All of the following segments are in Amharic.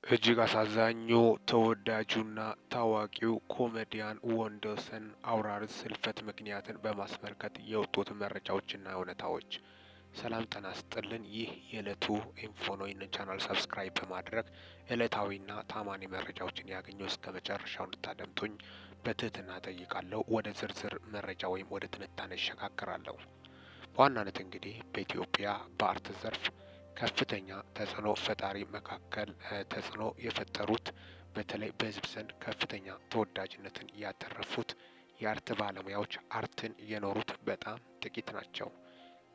እጅግ አሳዛኙ ተወዳጁና ታዋቂው ኮሜዲያን ወንዶሰን አውራርስ ህልፈት ምክንያትን በማስመልከት የወጡት መረጃዎችና እውነታዎች። ሰላም ጤና ይስጥልን። ይህ የዕለቱ ኢንፎ ነው። ይህንን ቻናል ሰብስክራይብ በማድረግ ዕለታዊና ታማኒ መረጃዎችን ያገኙ እስከ መጨረሻው እንድታደምጡኝ በትህትና ጠይቃለሁ። ወደ ዝርዝር መረጃ ወይም ወደ ትንታኔ ይሸጋግራለሁ። በዋናነት እንግዲህ በኢትዮጵያ በአርት ዘርፍ ከፍተኛ ተጽዕኖ ፈጣሪ መካከል ተጽዕኖ የፈጠሩት በተለይ በህዝብ ዘንድ ከፍተኛ ተወዳጅነትን ያተረፉት የአርት ባለሙያዎች አርትን የኖሩት በጣም ጥቂት ናቸው።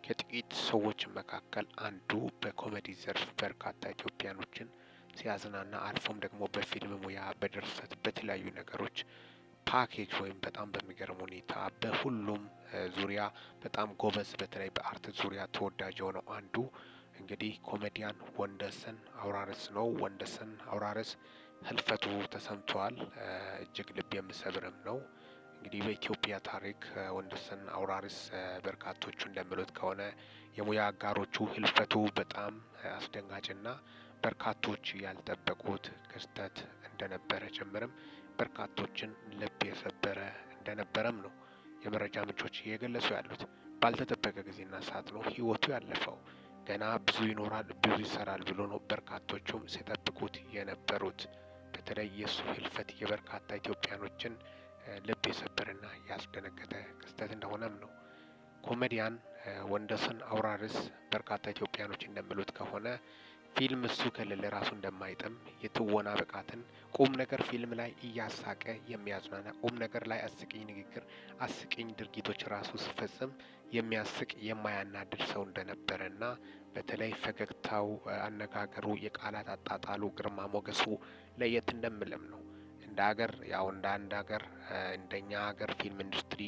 ከጥቂት ሰዎች መካከል አንዱ በኮሜዲ ዘርፍ በርካታ ኢትዮጵያኖችን ሲያዝናና አልፎም ደግሞ በፊልም ሙያ፣ በድርሰት፣ በተለያዩ ነገሮች ፓኬጅ ወይም በጣም በሚገርም ሁኔታ በሁሉም ዙሪያ በጣም ጎበዝ፣ በተለይ በአርት ዙሪያ ተወዳጅ የሆነው አንዱ እንግዲህ ኮሜዲያን ወንዶሰን አውራርስ ነው። ወንዶሰን አውራርስ ህልፈቱ ተሰምቷል። እጅግ ልብ የሚሰብርም ነው። እንግዲህ በኢትዮጵያ ታሪክ ወንዶሰን አውራርስ በርካቶቹ እንደሚሉት ከሆነ የሙያ አጋሮቹ ህልፈቱ በጣም አስደንጋጭና በርካቶች ያልጠበቁት ክስተት እንደነበረ ጭምርም በርካቶችን ልብ የሰበረ እንደነበረም ነው የመረጃ ምንጮች እየገለጹ ያሉት። ባልተጠበቀ ጊዜና ሰዓት ነው ህይወቱ ያለፈው። ገና ብዙ ይኖራል፣ ብዙ ይሰራል ብሎ ነው በርካቶቹም ሲጠብቁት የነበሩት። በተለይ የእሱ ህልፈት የበርካታ ኢትዮጵያኖችን ልብ የሰበረና ያስደነገጠ ክስተት እንደሆነም ነው። ኮሜዲያን ወንዶሰን አውራርስ በርካታ ኢትዮጵያኖች እንደሚሉት ከሆነ ፊልም እሱ ከሌለ ራሱ እንደማይጥም፣ የትወና ብቃትን ቁም ነገር ፊልም ላይ እያሳቀ የሚያዝናና ቁም ነገር ላይ አስቂኝ ንግግር፣ አስቂኝ ድርጊቶች ራሱ ሲፈጽም የሚያስቅ የማያናድድ ሰው እንደነበረና በተለይ ፈገግታው፣ አነጋገሩ፣ የቃላት አጣጣሉ፣ ግርማ ሞገሱ ለየት እንደምልም ነው። እንደ ሀገር ያው እንደ አንድ ሀገር እንደኛ ሀገር ፊልም ኢንዱስትሪ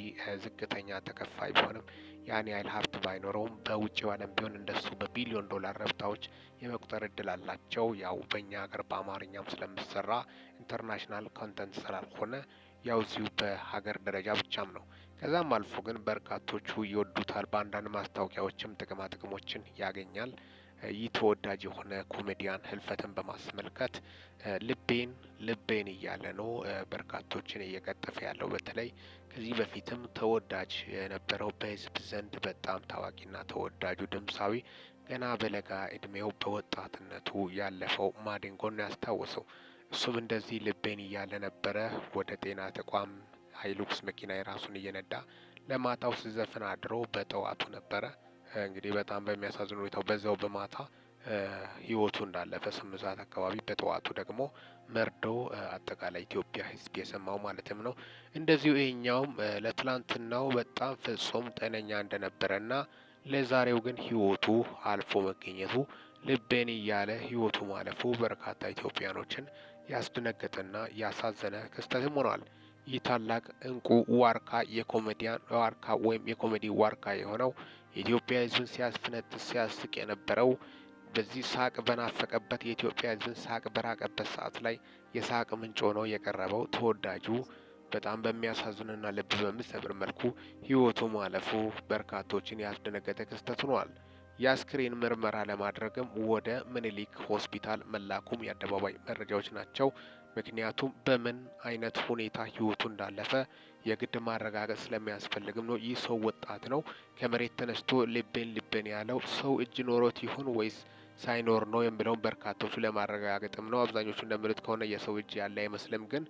ዝቅተኛ ተከፋይ ቢሆንም ያን ያህል ሀብት ባይኖረውም በውጭው ዓለም ቢሆን እንደሱ በቢሊዮን ዶላር ረብታዎች የመቁጠር እድል አላቸው። ያው በእኛ ሀገር በአማርኛም ስለምሰራ ኢንተርናሽናል ኮንተንት ስላልሆነ ያው እዚሁ በሀገር ደረጃ ብቻም ነው። ከዛም አልፎ ግን በርካቶቹ ይወዱታል። በአንዳንድ ማስታወቂያዎችም ጥቅማ ጥቅሞችን ያገኛል። ይህ ተወዳጅ የሆነ ኮሜዲያን ህልፈትን በማስመልከት ልቤን እያለ ነው በርካቶችን እየቀጠፈ ያለው። በተለይ ከዚህ በፊትም ተወዳጅ የነበረው በህዝብ ዘንድ በጣም ታዋቂና ተወዳጁ ድምፃዊ ገና በለጋ እድሜው በወጣትነቱ ያለፈው ማዲንጎን ያስታወሰው። እሱም እንደዚህ ልቤን እያለ ነበረ ወደ ጤና ተቋም ሀይሉክስ መኪና የራሱን እየነዳ ለማታው ሲዘፍን አድሮ በጠዋቱ ነበረ እንግዲህ በጣም በሚያሳዝን ሁኔታው በዛው በማታ ህይወቱ እንዳለፈ 8 ሰዓት አካባቢ፣ በጠዋቱ ደግሞ መርዶ አጠቃላይ ኢትዮጵያ ህዝብ የሰማው ማለትም ነው። እንደዚሁ ይሄኛውም ለትላንትናው በጣም ፍጹም ጤነኛ እንደነበረና ለዛሬው ግን ህይወቱ አልፎ መገኘቱ ልቤን እያለ ህይወቱ ማለፉ በርካታ ኢትዮጵያኖችን ያስደነገጠና ያሳዘነ ክስተትም ሆኗል። ይህ ታላቅ እንቁ ዋርካ የኮሜዲያን ዋርካ ወይም የኮሜዲ ዋርካ የሆነው የኢትዮጵያ ህዝብን ሲያስፈነጥስ ሲያስቅ የነበረው በዚህ ሳቅ በናፈቀበት የኢትዮጵያ ህዝብን ሳቅ በራቀበት ሰዓት ላይ የሳቅ ምንጭ ሆኖ የቀረበው ተወዳጁ በጣም በሚያሳዝንና ልብ በሚሰብር መልኩ ህይወቱ ማለፉ በርካቶችን ያስደነገጠ ክስተት ሆኗል። የአስክሬን ምርመራ ለማድረግም ወደ ምኒልክ ሆስፒታል መላኩም የአደባባይ መረጃዎች ናቸው። ምክንያቱም በምን አይነት ሁኔታ ህይወቱ እንዳለፈ የግድ ማረጋገጥ ስለሚያስፈልግም ነው። ይህ ሰው ወጣት ነው። ከመሬት ተነስቶ ልቤን ያለው ሰው እጅ ኖሮት ይሆን ወይስ ሳይኖር ነው የሚለውን በርካቶቹ ለማረጋገጥም ነው። አብዛኞቹ እንደሚሉት ከሆነ የሰው እጅ ያለ አይመስልም፣ ግን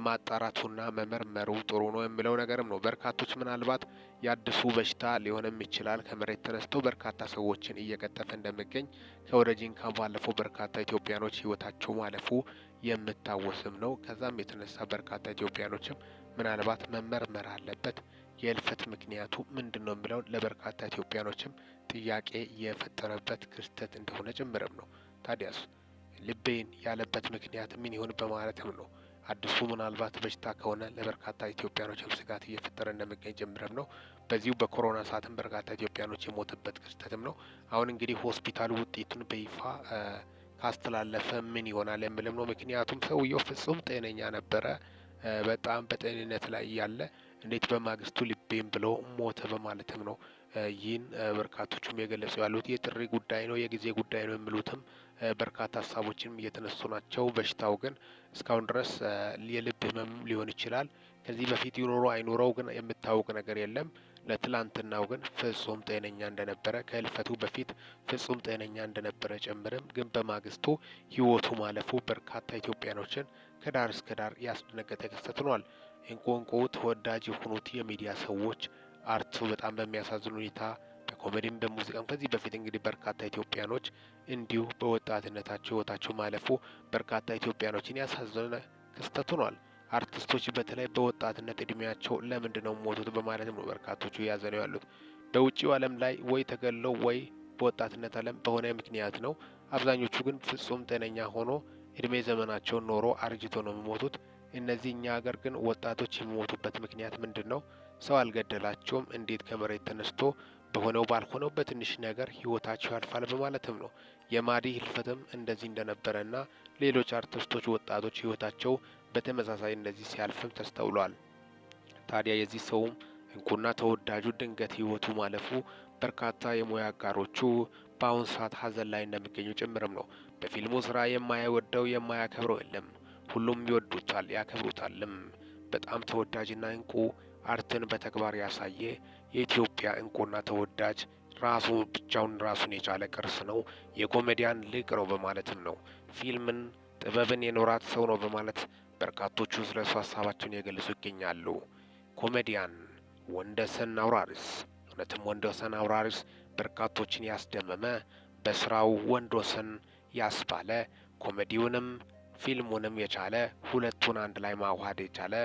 ማጣራቱና መመርመሩ ጥሩ ነው የሚለው ነገርም ነው። በርካቶች ምናልባት የአዲሱ በሽታ ሊሆንም ይችላል ከመሬት ተነስቶ በርካታ ሰዎችን እየቀጠፈ እንደሚገኝ ከወደ ጂንካ ባለፈው በርካታ ኢትዮጵያኖች ህይወታቸው ማለፉ የምታወስም ነው። ከዛም የተነሳ በርካታ ኢትዮጵያኖችም ምናልባት መመርመር አለበት የህልፈት ምክንያቱ ምንድን ነው የሚለውን ለበርካታ ኢትዮጵያኖችም ጥያቄ የፈጠረበት ክስተት እንደሆነ ጭምርም ነው። ታዲያስ ልቤን ያለበት ምክንያት ምን ይሆን በማለትም ነው። አዲሱ ምናልባት በሽታ ከሆነ ለበርካታ ኢትዮጵያኖችም ስጋት እየፈጠረ እንደሚገኝ ጭምርም ነው። በዚሁ በኮሮና ሰዓትም በርካታ ኢትዮጵያኖች የሞተበት ክስተትም ነው። አሁን እንግዲህ ሆስፒታሉ ውጤቱን በይፋ ካስተላለፈ ምን ይሆናል የሚልም ነው። ምክንያቱም ሰውየው ፍጹም ጤነኛ ነበረ። በጣም በጤንነት ላይ ያለ እንዴት በማግስቱ ልቤን ብሎ ሞተ በማለትም ነው ይህን በርካቶቹም የገለጹ ያሉት የጥሪ ጉዳይ ነው፣ የጊዜ ጉዳይ ነው የሚሉትም በርካታ ሀሳቦችንም እየተነሱ ናቸው። በሽታው ግን እስካሁን ድረስ የልብ ህመም ሊሆን ይችላል። ከዚህ በፊት ይኖረው አይኖረው ግን የምታወቅ ነገር የለም። ለትላንትናው ግን ፍጹም ጤነኛ እንደነበረ ከህልፈቱ በፊት ፍጹም ጤነኛ እንደነበረ ጭምርም ግን በማግስቱ ህይወቱ ማለፉ በርካታ ኢትዮጵያኖችን ከዳር እስከ ዳር ያስደነገጠ ክስተት ሆኗል። እንቁ ተወዳጅ የሆኑት የሚዲያ ሰዎች አርቱ በጣም በሚያሳዝን ሁኔታ በኮሜዲም በሙዚቃም ከዚህ በፊት እንግዲህ በርካታ ኢትዮጵያኖች እንዲሁ በወጣትነታቸው ህይወታቸው ማለፉ በርካታ ኢትዮጵያኖችን ያሳዘነ ክስተት ሆኗል። አርቲስቶች በተለይ በወጣትነት እድሜያቸው ለምንድን ነው ሞቱት በማለትም ነው በርካቶቹ ያዘነው ያሉት። በውጭው ዓለም ላይ ወይ ተገለው ወይ በወጣትነት ዓለም በሆነ ምክንያት ነው። አብዛኞቹ ግን ፍጹም ጤነኛ ሆኖ እድሜ ዘመናቸውን ኖሮ አርጅቶ ነው የሚሞቱት። እነዚህ እኛ ሀገር ግን ወጣቶች የሚሞቱበት ምክንያት ምንድን ነው? ሰው አልገደላቸውም። እንዴት ከመሬት ተነስቶ በሆነው ባልሆነው በትንሽ ነገር ህይወታቸው ያልፋል በማለትም ነው። የማዲ ህልፈትም እንደዚህ እንደነበረና ሌሎች አርቲስቶች ወጣቶች ህይወታቸው በተመሳሳይ እንደዚህ ሲያልፍም ተስተውሏል። ታዲያ የዚህ ሰውም እንቁና ተወዳጁ ድንገት ህይወቱ ማለፉ በርካታ የሙያ አጋሮቹ በአሁኑ ሰዓት ሀዘን ላይ እንደሚገኙ ጭምርም ነው። በፊልሙ ስራ የማይወደው የማያከብረው የለም። ሁሉም ይወዱታል ያከብሩታልም። በጣም ተወዳጅና እንቁ አርትን በተግባር ያሳየ የኢትዮጵያ እንቁና ተወዳጅ ራሱ ብቻውን ራሱን የቻለ ቅርስ ነው። የኮሜዲያን ሊቅ ነው በማለትም ነው ፊልምን ጥበብን የኖራት ሰው ነው በማለት በርካቶቹ ስለ እሱ ሀሳባቸውን የገለጹ ይገኛሉ። ኮሜዲያን ወንደሰን አውራሪስ እውነትም ወንደሰን አውራሪስ በርካቶችን ያስደመመ በስራው ወንዶሰን ያስባለ ኮሜዲውንም ፊልሙንም የቻለ ሁለቱን አንድ ላይ ማዋሃድ የቻለ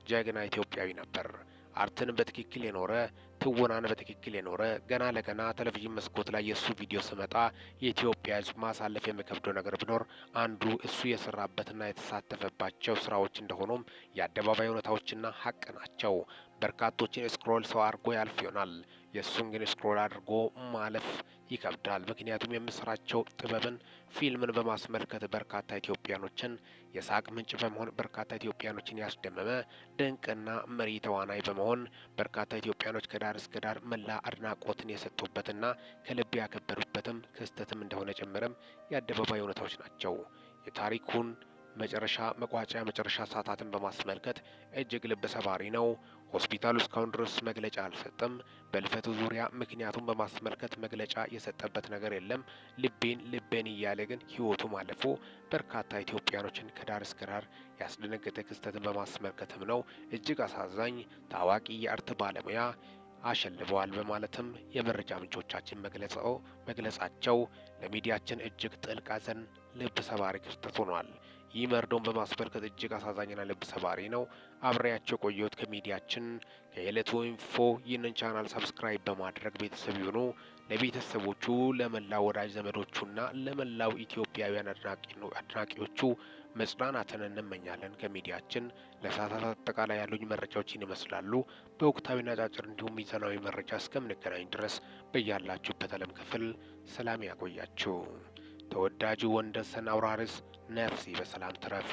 ጀግና ኢትዮጵያዊ ነበር። አርትን በትክክል የኖረ ትወናን በትክክል የኖረ ገና ለገና ቴሌቪዥን መስኮት ላይ የእሱ ቪዲዮ ስመጣ የኢትዮጵያ ሕዝብ ማሳለፍ የሚከብደው ነገር ቢኖር አንዱ እሱ የሰራበትና የተሳተፈባቸው ስራዎች እንደሆኑም የአደባባይ እውነታዎችና ሀቅ ናቸው። በርካቶችን ስክሮል ሰው አድርጎ ያልፍ ይሆናል። የእሱን ግን ስክሮል አድርጎ ማለፍ ይከብዳል። ምክንያቱም የምስራቸው ጥበብን ፊልምን በማስመልከት በርካታ ኢትዮጵያኖችን የሳቅ ምንጭ በመሆን በርካታ ኢትዮጵያኖችን ያስደመመ ድንቅና መሪ ተዋናይ በመሆን በርካታ ኢትዮጵያኖች ከዳር እስከ ዳር መላ አድናቆትን የሰጡበትና ከልብ ያከበሩበትም ክስተትም እንደሆነ ጭምርም የአደባባይ እውነታዎች ናቸው። የታሪኩን መጨረሻ መቋጫ መጨረሻ ሰዓታትን በማስመልከት እጅግ ልብ ሰባሪ ነው። ሆስፒታሉ እስካሁን ድረስ መግለጫ አልሰጠም። በልፈቱ ዙሪያ ምክንያቱን በማስመልከት መግለጫ የሰጠበት ነገር የለም። ልቤን እያለ ግን ህይወቱ ማለፉ በርካታ ኢትዮጵያኖችን ከዳር እስከ ዳር ያስደነገጠ ክስተትን በማስመልከትም ነው። እጅግ አሳዛኝ ታዋቂ የአርት ባለሙያ አሸልበዋል በማለትም የመረጃ ምንጮቻችን መግለጻቸው ለሚዲያችን እጅግ ጥልቅ ሐዘን ልብ ሰባሪ ክስተት ሆኗል። ይህ መርዶን በማስመልከት እጅግ አሳዛኝና ልብ ሰባሪ ነው። አብሬያቸው ቆየሁት ከሚዲያችን ከዕለቱ ኢንፎ። ይህንን ቻናል ሰብስክራይብ በማድረግ ቤተሰብ ይሁኑ። ለቤተሰቦቹ ለመላው ወዳጅ ዘመዶቹና ለመላው ኢትዮጵያውያን አድናቂዎቹ መጽናናትን እንመኛለን። ከሚዲያችን ለሰዓታት አጠቃላይ ያሉኝ መረጃዎችን ይመስላሉ። በወቅታዊና አጫጭር እንዲሁም ሚዛናዊ መረጃ እስከምንገናኝ ድረስ በያላችሁበት ዓለም ክፍል ሰላም ያቆያችሁ። ተወዳጁ ወንደሰን አውራሪስ ነፍሲ በሰላም ትረፍ።